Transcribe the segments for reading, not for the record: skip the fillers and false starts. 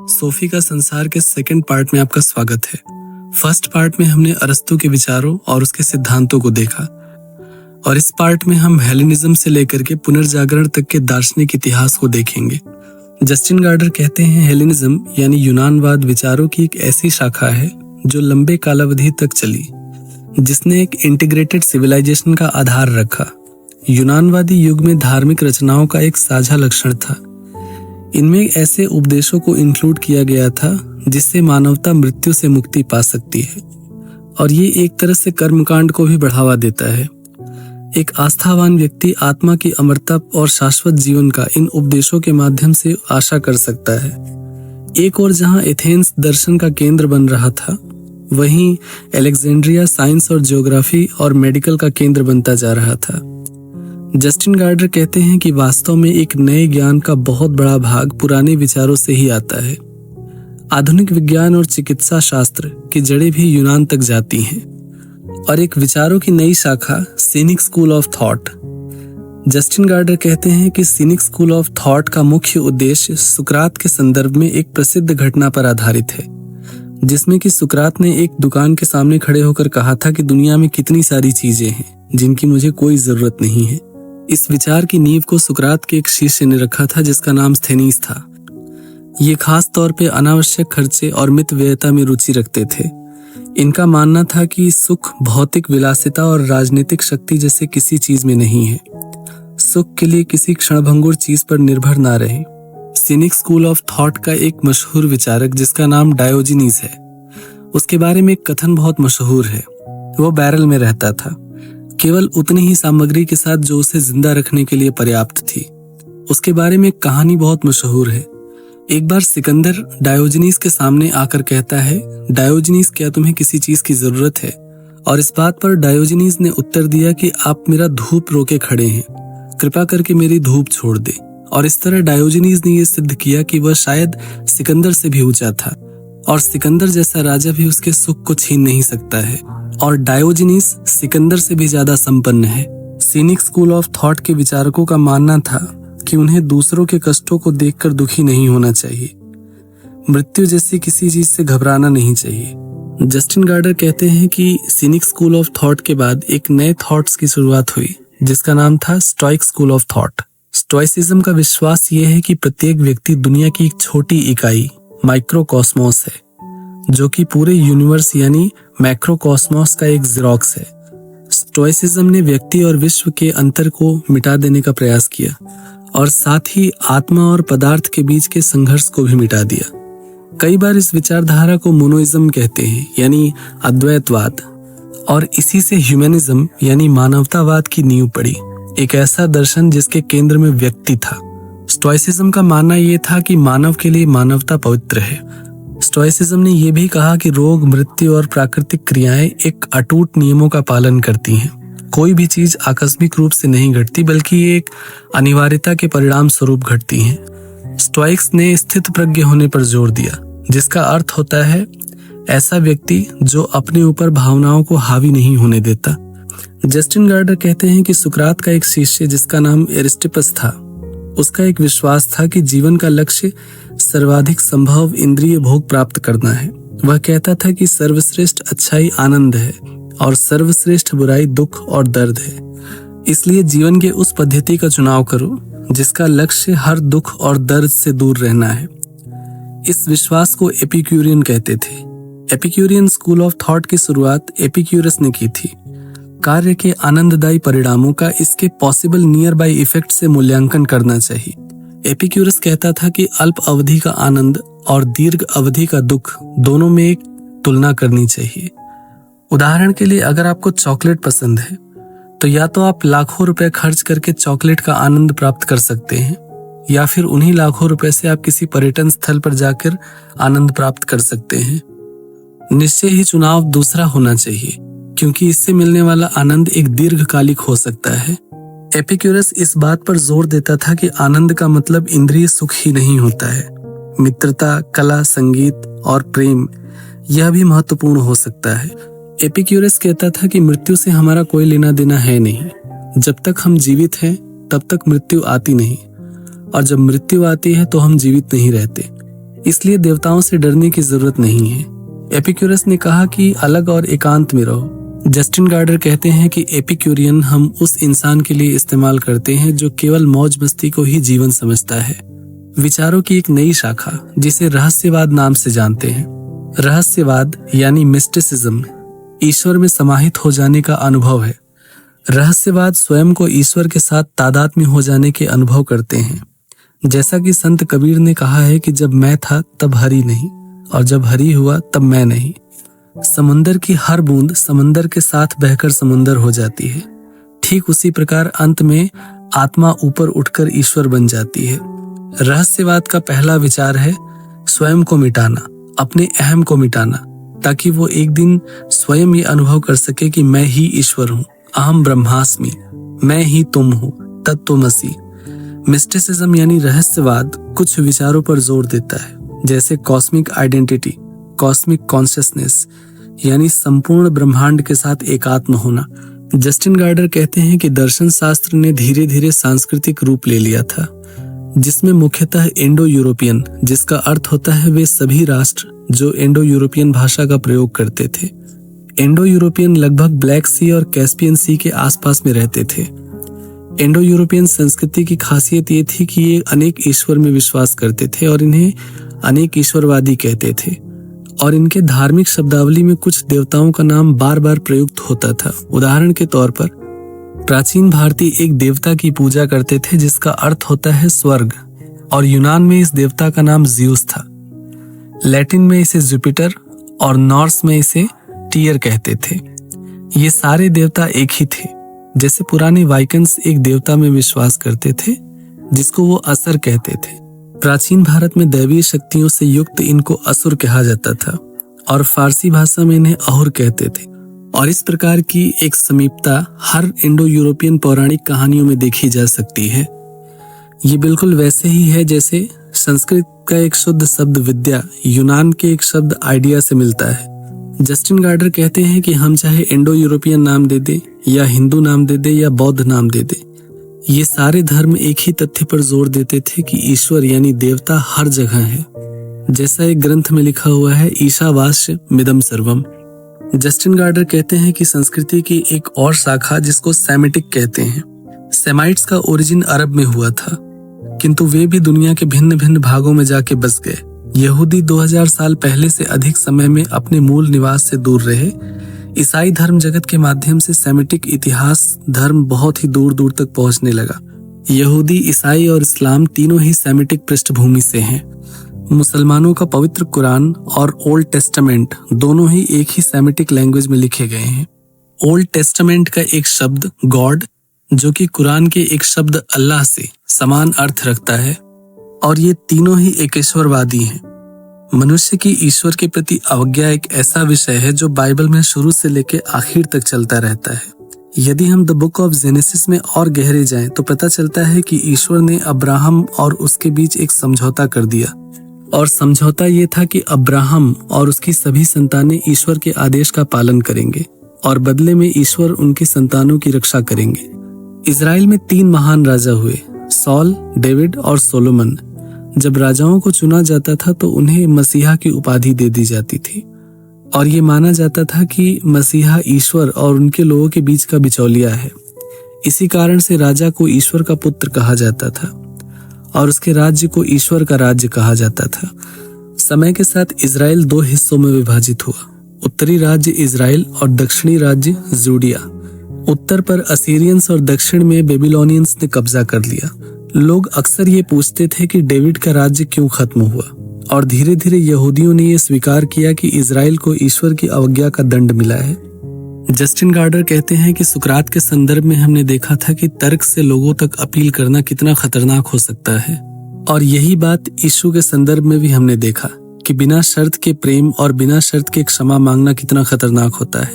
Sophie का संसार के सेकंड पार्ट में आपका स्वागत है। फर्स्ट पार्ट में हमने अरस्तु के विचारों और उसके सिद्धांतों को देखा और इस पार्ट में हम हेलेनिज्म से लेकर के पुनर्जागरण तक के दार्शनिक इतिहास को देखेंगे। जस्टिन गार्डर कहते हैं हेलेनिज्म यानी यूनानवाद विचारों की एक ऐसी शाखा है जो लंबे कालावधि तक चली, जिसने एक इंटीग्रेटेड सिविलाइजेशन का आधार रखा। यूनानवादी युग में धार्मिक रचनाओं का एक साझा लक्षण था। इनमें ऐसे उपदेशों को इंक्लूड किया गया था जिससे मानवता मृत्यु से मुक्ति पा सकती है, और ये एक तरह से कर्मकांड को भी बढ़ावा देता है। एक आस्थावान व्यक्ति आत्मा की अमरता और शाश्वत जीवन का इन उपदेशों के माध्यम से आशा कर सकता है। एक और जहां एथेंस दर्शन का केंद्र बन रहा था, वहीं अलेक्जेंड्रिया साइंस और ज्योग्राफी और मेडिकल का केंद्र बनता जा रहा था। जस्टिन गार्डर कहते हैं कि वास्तव में एक नए ज्ञान का बहुत बड़ा भाग पुराने विचारों से ही आता है। आधुनिक विज्ञान और चिकित्सा शास्त्र की जड़ें भी यूनान तक जाती हैं, और एक विचारों की नई शाखा scenic school of thought. Justin girder कहते हैं कि सीनिक स्कूल ऑफ थॉट का मुख्य उद्देश्य सुकरात के संदर्भ में एक प्रसिद्ध घटना पर आधारित है, जिसमें कि सुकरात ने एक दुकान के सामने खड़े होकर कहा था कि दुनिया में कितनी सारी चीजें हैं जिनकी मुझे कोई जरूरत नहीं है। इस विचार की नींव को सुकरात के एक शिष्य ने रखा था जिसका नाम स्थेनीस था। ये खास तौर पे अनावश्यक खर्चे और मितव्ययता में रुचि रखते थे। इनका मानना था कि सुख भौतिक विलासिता और राजनीतिक शक्ति जैसे किसी चीज में नहीं है। सुख के लिए किसी क्षणभंगुर चीज पर निर्भर ना रहे। सीनिक स्कूल ऑफ थॉट का एक मशहूर विचारक जिसका नाम डायोजनीज है, उसके बारे में एक कथन बहुत मशहूर है। वो बैरल में रहता था, केवल उतनी ही सामग्री के साथ जो उसे जिंदा रखने के लिए पर्याप्त थी। उसके बारे में एक कहानी बहुत मशहूर है। एक बार सिकंदर डायोजनीस के सामने आकर कहता है, डायोजनीस क्या तुम्हें किसी चीज की जरूरत है? और इस बात पर डायोजनीस ने उत्तर दिया कि आप मेरा धूप रोके खड़े हैं, कृपा करके मेरी धूप छोड़ दे। और इस तरह डायोजनीस ने यह सिद्ध किया कि वह शायद सिकंदर से भी ऊंचा था, और सिकंदर जैसा राजा भी उसके सुख को छीन नहीं सकता है, और डायोजनीस सिकंदर से भी ज्यादा संपन्न है। सीनिक स्कूल ऑफ थॉट के विचारकों का मानना था कि उन्हें दूसरों के कष्टों को देखकर दुखी नहीं होना चाहिए, मृत्यु जैसी किसी चीज से घबराना नहीं चाहिए। जस्टिन गार्डर कहते हैं कि सीनिक स्कूल ऑफ थॉट के बाद एक नए थॉट्स की शुरुआत हुई जिसका नाम था stoic school of thought. Stoicism का विश्वास ये है कि प्रत्येक व्यक्ति दुनिया की एक छोटी इकाई माइक्रोकॉस्मोस है, जो कि पूरे यूनिवर्स यानी मैक्रोकॉस्मोस का एक ज़ेरॉक्स है। स्टोइसिज्म ने व्यक्ति और विश्व के अंतर को मिटा देने का प्रयास किया, और साथ ही आत्मा और पदार्थ के बीच के संघर्ष को भी मिटा दिया। कई बार इस विचारधारा को मोनोइज्म कहते हैं, यानी अद्वैतवाद, और इसी से ह्यूमनिज्म यानी मानवतावाद की नींव पड़ी, एक ऐसा दर्शन जिसके केंद्र में व्यक्ति था। स्टोइसिज्म का मानना यह था कि मानव के लिए मानवता पवित्र है। स्टोइसिज्म ने यह भी कहा कि रोग, मृत्यु और प्राकृतिक क्रियाएं एक अटूट नियमों का पालन करती हैं। कोई भी चीज आकस्मिक रूप से नहीं घटती, बल्कि ये एक अनिवार्यता के परिणाम स्वरूप घटती हैं। स्टोइक्स ने स्थित प्रज्ञ होने पर जोर दिया, जिसका अर्थ होता है ऐसा व्यक्ति जो अपने ऊपर भावनाओं को हावी नहीं होने देता। जस्टिन गार्डर कहते हैं कि सुकरात का एक शिष्य जिसका नाम एरिस्टिपस था, उसका एक विश्वास था कि जीवन का लक्ष्य सर्वाधिक संभव इंद्रिय भोग प्राप्त करना है। वह कहता था कि सर्वश्रेष्ठ अच्छाई आनंद है और सर्वश्रेष्ठ बुराई दुख और दर्द है। इसलिए जीवन के उस पद्धति का चुनाव करो जिसका लक्ष्य हर दुख और दर्द से दूर रहना है। इस विश्वास को एपिक्यूरियन कहते थे। एपिक्यूरियन स्कूल ऑफ थॉट की शुरुआत एपिक्यूरस ने की थी। कार्य के आनंददायी परिणामों का इसके पॉसिबल नियर बाय इफेक्ट से मूल्यांकन करना चाहिए। एपिक्यूरस कहता था कि अल्प अवधि का आनंद और दीर्घ अवधि का दुख दोनों में एक तुलना करनी चाहिए। उदाहरण के लिए, अगर आपको चॉकलेट पसंद है तो या तो आप लाखों रुपए खर्च करके चॉकलेट का आनंद प्राप्त कर सकते हैं, या फिर उन्हीं लाखों रुपए से आप किसी पर्यटन स्थल पर जाकर आनंद प्राप्त कर सकते हैं। निश्चय ही चुनाव दूसरा होना चाहिए, क्योंकि इससे मिलने वाला आनंद एक दीर्घकालिक हो सकता है। एपिक्यूरस इस बात पर जोर देता था कि आनंद का मतलब इंद्रिय सुख ही नहीं होता है। मित्रता, कला, संगीत और प्रेम यह भी महत्वपूर्ण हो सकता है। एपिक्यूरस कहता था कि मृत्यु से हमारा कोई लेना देना है नहीं। जब तक हम जीवित हैं तब तक मृत्यु आती नहीं, और जब मृत्यु आती है तो हम जीवित नहीं रहते। इसलिए देवताओं से डरने की जरूरत नहीं है। एपिक्यूरस ने कहा कि अलग और एकांत में रहो। जस्टिन गार्डर कहते हैं कि एपिक्यूरियन हम उस इंसान के लिए इस्तेमाल करते हैं जो केवल मौज मस्ती को ही जीवन समझता है। विचारों की एक नई शाखा जिसे रहस्यवाद नाम से जानते हैं। रहस्यवाद यानी मिस्टिसिज्म ईश्वर में समाहित हो जाने का अनुभव है। रहस्यवाद स्वयं को ईश्वर के साथ तादात्म्य हो जाने के अनुभव करते हैं। जैसा कि संत कबीर ने कहा है कि जब मैं था तब हरि नहीं, और जब हरि हुआ तब मैं नहीं। समुंदर की हर बूंद समंदर के साथ बहकर समुंदर हो जाती है। ठीक उसी प्रकार अंत में आत्मा ऊपर उठकर ईश्वर बन जाती है। रहस्यवाद का पहला विचार है स्वयं को मिटाना, अपने अहम को मिटाना, ताकि वो एक दिन स्वयं ये अनुभव कर सके कि मैं ही ईश्वर हूँ, अहम ब्रह्मास्मि, मैं ही तुम हो, तत्त्वमसि। मिस्टिसिज्म यानी रहस्यवाद कुछ विचारों पर जोर देता है, जैसे कॉस्मिक आइडेंटिटी, कॉस्मिक कॉन्शियसनेस यानी संपूर्ण ब्रह्मांड के साथ एकात्म होना। जस्टिन गार्डर कहते हैं कि दर्शन शास्त्र ने धीरे धीरे सांस्कृतिक रूप ले लिया था, जिसमें मुख्यतः इंडो यूरोपियन, जिसका अर्थ होता है वे सभी राष्ट्र जो इंडो यूरोपियन भाषा का प्रयोग करते थे। इंडो यूरोपियन लगभग ब्लैक सी और कैस्पियन सी के आसपास में रहते थे। इंडो यूरोपियन संस्कृति की खासियत ये थी कि ये अनेक ईश्वर में विश्वास करते थे और इन्हें अनेक ईश्वरवादी कहते थे, और इनके धार्मिक शब्दावली में कुछ देवताओं का नाम बार बार प्रयुक्त होता था। उदाहरण के तौर पर प्राचीन भारतीय एक देवता की पूजा करते थे जिसका अर्थ होता है स्वर्ग, और यूनान में इस देवता का नाम ज़्यूस था। लैटिन में इसे जुपिटर और नॉर्स में इसे टीयर कहते थे। ये सारे देवता एक ही थे। जैसे पुराने वाइकन्स एक देवता में विश्वास करते थे जिसको वो असुर कहते थे। प्राचीन भारत में दैवीय शक्तियों से युक्त इनको असुर कहा जाता था, और फारसी भाषा में इन्हें अहुर कहते थे। और इस प्रकार की एक समीपता हर इंडो यूरोपियन पौराणिक कहानियों में देखी जा सकती है। ये बिल्कुल वैसे ही है जैसे संस्कृत का एक शुद्ध शब्द विद्या यूनान के एक शब्द आइडिया से मिलता है। जस्टिन गार्डर कहते हैं कि हम चाहे इंडो यूरोपियन नाम दे दे, या हिंदू नाम दे दे, या बौद्ध नाम दे दे, ये सारे धर्म एक ही तथ्य पर जोर देते थे कि ईश्वर यानी देवता हर जगह है। जैसा एक ग्रंथ में लिखा हुआ है, ईशावास्य मिदम सर्वम। जस्टिन गार्डर कहते हैं कि संस्कृति की एक और शाखा जिसको सेमिटिक कहते हैं। सेमाइट्स का ओरिजिन अरब में हुआ था, किंतु वे भी दुनिया के भिन्न भिन्न भागों में जाके बस गए। यहूदी 2000 साल पहले से अधिक समय में अपने मूल निवास से दूर रहे। ईसाई धर्म जगत के माध्यम से सेमिटिक इतिहास धर्म बहुत ही दूर दूर तक पहुंचने लगा। यहूदी, ईसाई और इस्लाम तीनों ही सेमिटिक पृष्ठभूमि से हैं। मुसलमानों का पवित्र कुरान और ओल्ड टेस्टामेंट दोनों ही एक ही सेमिटिक लैंग्वेज में लिखे गए हैं। ओल्ड टेस्टामेंट का एक शब्द गॉड, जो कि कुरान के एक शब्द अल्लाह से समान अर्थ रखता है, और ये तीनों ही एकेश्वरवादी हैं। मनुष्य की ईश्वर के प्रति अवज्ञा एक ऐसा विषय है जो बाइबल में शुरू से लेकर आखिर तक चलता रहता है। यदि हम द बुक ऑफ जेनेसिस में और गहरे जाएं तो पता चलता है कि ईश्वर ने अब्राहम और उसके बीच एक समझौता कर दिया, और समझौता ये था कि अब्राहम और उसकी सभी संतानें ईश्वर के आदेश का पालन करेंगे, और बदले में ईश्वर उनकी संतानों की रक्षा करेंगे। इजराइल में 3 महान राजा हुए, सॉल, डेविड और सोलोमन। जब राजाओं को चुना जाता था तो उन्हें मसीहा की उपाधि दे दी जाती थी, और ये माना जाता था कि मसीहा ईश्वर और उनके लोगों के बीच का बिचौलिया है। इसी कारण से राजा को ईश्वर का पुत्र कहा जाता था, और उसके राज्य को ईश्वर का राज्य कहा जाता था। समय के साथ इजराइल 2 हिस्सों में विभाजित हुआ, उत्तरी राज्य इजराइल और दक्षिणी राज्य जूडिया। उत्तर पर असीरियंस और दक्षिण में बेबीलोनियंस ने कब्जा कर लिया। लोग अक्सर ये पूछते थे कि डेविड का राज्य क्यों खत्म हुआ, और धीरे धीरे यहूदियों ने ये स्वीकार किया कि इजराइल को ईश्वर की अवज्ञा का दंड मिला है। जस्टिन गार्डर कहते हैं कि सुकरात के संदर्भ में हमने देखा था कि तर्क से लोगों तक अपील करना कितना खतरनाक हो सकता है, और यही बात यीशु के संदर्भ में भी हमने देखा कि बिना शर्त के प्रेम और बिना शर्त के क्षमा मांगना कितना खतरनाक होता है।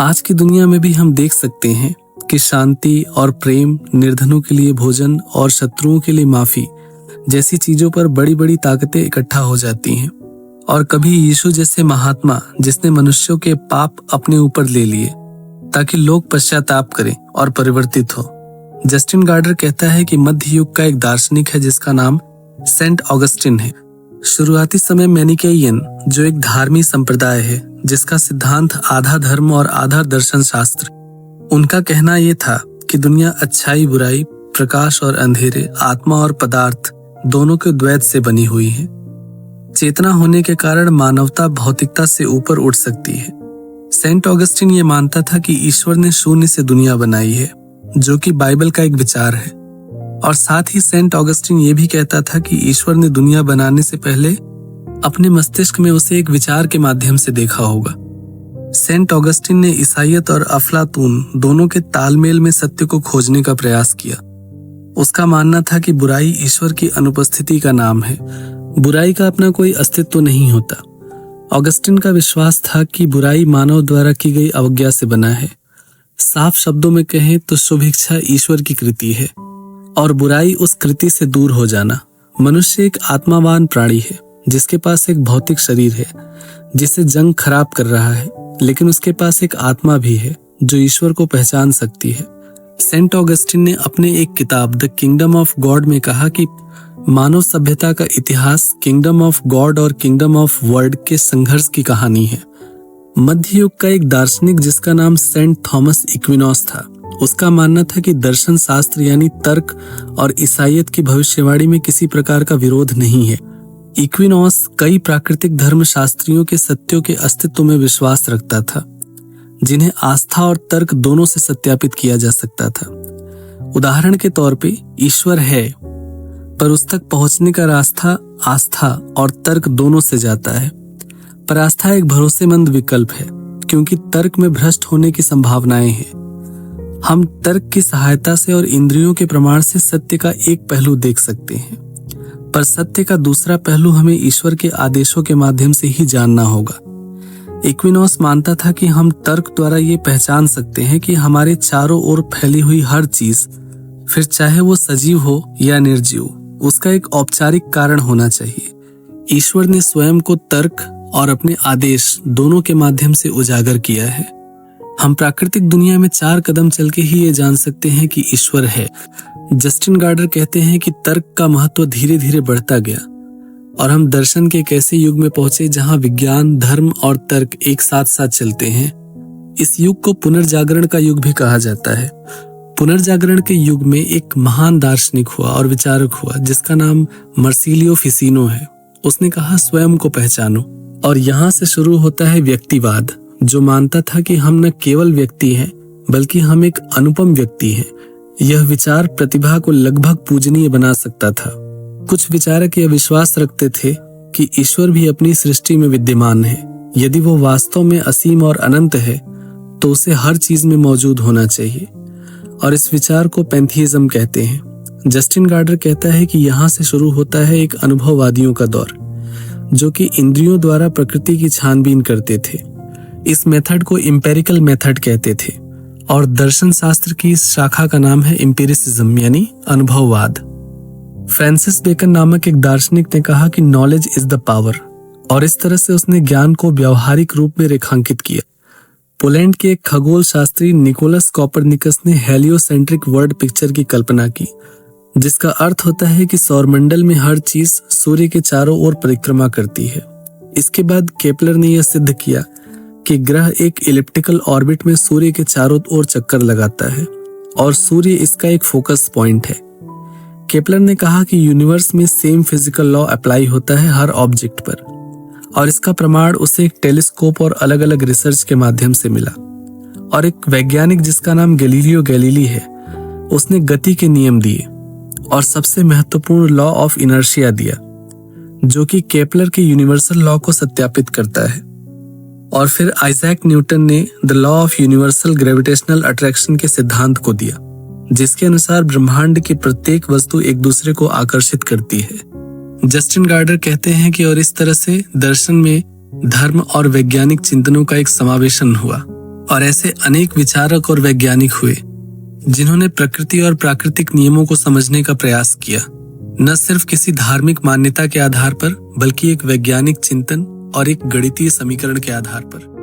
आज की दुनिया में भी हम देख सकते हैं कि शांति और प्रेम, निर्धनों के लिए भोजन और शत्रुओं के लिए माफी जैसी चीजों पर बड़ी बड़ी ताकतें इकट्ठा हो जाती हैं, और कभी यीशु जैसे महात्मा जिसने मनुष्यों के पाप अपने ऊपर ले लिए ताकि लोग पश्चाताप करें और परिवर्तित हो। जस्टिन गार्डर कहता है कि मध्य युग का एक दार्शनिक है जिसका नाम सेंट ऑगस्टिन है। शुरुआती समय मैनिकेयन, जो एक धार्मिक संप्रदाय है जिसका सिद्धांत आधा धर्म और आधा दर्शन शास्त्र, उनका कहना यह था कि दुनिया अच्छाई बुराई, प्रकाश और अंधेरे, आत्मा और पदार्थ दोनों के द्वैत से बनी हुई है। चेतना होने के कारण मानवता भौतिकता से ऊपर उठ सकती है। सेंट ऑगस्टिन ये मानता था कि ईश्वर ने शून्य से दुनिया बनाई है, जो कि बाइबल का एक विचार है। और साथ ही सेंट ऑगस्टिन ये भी कहता था कि ईश्वर ने दुनिया बनाने से पहले अपने मस्तिष्क में उसे एक विचार के माध्यम से देखा होगा। सेंट ऑगस्टिन ने ईसाइयत और अफलातून दोनों के तालमेल में सत्य को खोजने का प्रयास किया। उसका मानना था कि बुराई ईश्वर की अनुपस्थिति का नाम है। बुराई का अपना कोई अस्तित्व नहीं होता। ऑगस्टिन का विश्वास था कि बुराई मानव द्वारा की गई अवज्ञा से बना है। साफ शब्दों में कहें तो शुभ इच्छा ईश्वर की कृति है और बुराई उस कृति से दूर हो जाना। मनुष्य एक आत्मावान प्राणी है जिसके पास एक भौतिक शरीर है जिसे जंग खराब कर रहा है, लेकिन उसके पास एक आत्मा भी है जो ईश्वर को पहचान सकती है। सेंट ऑगस्टिन ने अपने एक किताब द किंगडम ऑफ गॉड में कहा कि मानव सभ्यता का इतिहास किंगडम ऑफ गॉड और किंगडम ऑफ वर्ड के संघर्ष की कहानी है। मध्य युग का एक दार्शनिक जिसका नाम सेंट थॉमस इक्विनोस था, उसका मानना था कि दर्शन शास्त्र यानी तर्क और ईसाइयत की भविष्यवाणी में किसी प्रकार का विरोध नहीं है। इक्विनोस कई प्राकृतिक धर्म शास्त्रियों के सत्यों के अस्तित्व में विश्वास रखता था, जिन्हें आस्था और तर्क दोनों से सत्यापित किया जा सकता था। उदाहरण के तौर पे ईश्वर है, पर उस तक पहुंचने का रास्ता आस्था और तर्क दोनों से जाता है। पर आस्था एक भरोसेमंद विकल्प है क्योंकि तर्क में भ्रष्ट होने की संभावनाएं हैं। हम तर्क की सहायता से और इंद्रियों के प्रमाण से सत्य का एक पहलू देख सकते हैं, पर सत्य का दूसरा पहलू हमें ईश्वर के आदेशों के माध्यम से ही जानना होगा। इक्विनोस मानता था कि हम तर्क द्वारा ये पहचान सकते हैं कि हमारे चारों ओर फैली हुई हर चीज, फिर चाहे वो सजीव हो या निर्जीव, उसका एक औपचारिक कारण होना चाहिए। ईश्वर ने स्वयं को तर्क और अपने आदेश दोनों के माध्यम से उजागर किया है। हम प्राकृतिक दुनिया में 4 कदम चल के ही ये जान सकते हैं कि ईश्वर है। जस्टिन गार्डर कहते हैं कि तर्क का महत्व धीरे धीरे बढ़ता गया और हम दर्शन के एक ऐसे युग में पहुंचे जहां विज्ञान, धर्म और तर्क एक साथ साथ चलते हैं। इस युग को पुनर्जागरण का युग भी कहा जाता है। पुनर्जागरण के युग में एक महान दार्शनिक हुआ और विचारक हुआ जिसका नाम मर्सिलियो फिसिनो है। उसने कहा, स्वयं को पहचानो। और यहाँ से शुरू होता है व्यक्तिवाद, जो मानता था कि हम न केवल व्यक्ति हैं बल्कि हम एक अनुपम व्यक्ति हैं। यह विचार प्रतिभा को लगभग पूजनीय बना सकता था। कुछ विचारक यह विश्वास रखते थे कि ईश्वर भी अपनी सृष्टि में विद्यमान है। यदि वो वास्तव में असीम और अनंत है तो उसे हर चीज में मौजूद होना चाहिए, और इस विचार को पैंथीइज्म कहते हैं। जस्टिन गार्डर कहता है कि यहाँ से शुरू होता है एक अनुभववादियों का दौर, जो कि इंद्रियों द्वारा प्रकृति की छानबीन करते थे। इस मेथड को एम्पिरिकल मेथड कहते थे और दर्शन शास्त्र की इस शाखा का नाम है एम्पिरिसिज्म यानी अनुभववाद। फ्रांसिस बेकन नामक एक दार्शनिक ने कहा कि नॉलेज इज द पावर, और इस तरह से उसने ज्ञान को व्यावहारिक रूप में रेखांकित किया। पोलैंड के एक खगोल शास्त्री निकोलस कॉपरनिकस ने हेलियोसेंट्रिक वर्ल्ड पिक्चर की कल्पना की, जिसका अर्थ होता है कि सौरमंडल में हर चीज सूर्य के चारों ओर परिक्रमा करती है। इसके बाद केपलर ने यह सिद्ध किया कि ग्रह एक इलिप्टिकल ऑर्बिट में सूर्य के चारों ओर चक्कर लगाता है और सूर्य इसका एक फोकस पॉइंट है। केपलर ने कहा कि यूनिवर्स में सेम फिजिकल लॉ अप्लाई होता है हर ऑब्जेक्ट पर, और इसका प्रमाण उसे एक टेलीस्कोप और अलग अलग रिसर्च के माध्यम से मिला। और एक वैज्ञानिक जिसका नाम गैलीलियो गैलीली है, उसने गति के नियम दिए और सबसे महत्वपूर्ण लॉ ऑफ इनर्शिया दिया, जो कि केपलर के यूनिवर्सल लॉ को सत्यापित करता है। और फिर आइजैक न्यूटन ने the law of universal gravitational attraction के सिद्धांत को दिया, जिसके अनुसार ब्रह्मांड की प्रत्येक वस्तु एक दूसरे को आकर्षित करती है। जस्टिन गार्डर कहते हैं कि और इस तरह से दर्शन में धर्म और वैज्ञानिक चिंतनों का एक समावेशन हुआ, और ऐसे अनेक विचारक और वैज्ञानिक हुए जिन्होंने प्रकृति और प्राकृतिक नियमों को समझने का प्रयास किया, न सिर्फ किसी धार्मिक मान्यता के आधार पर बल्कि एक वैज्ञानिक चिंतन और एक गणितीय समीकरण के आधार पर।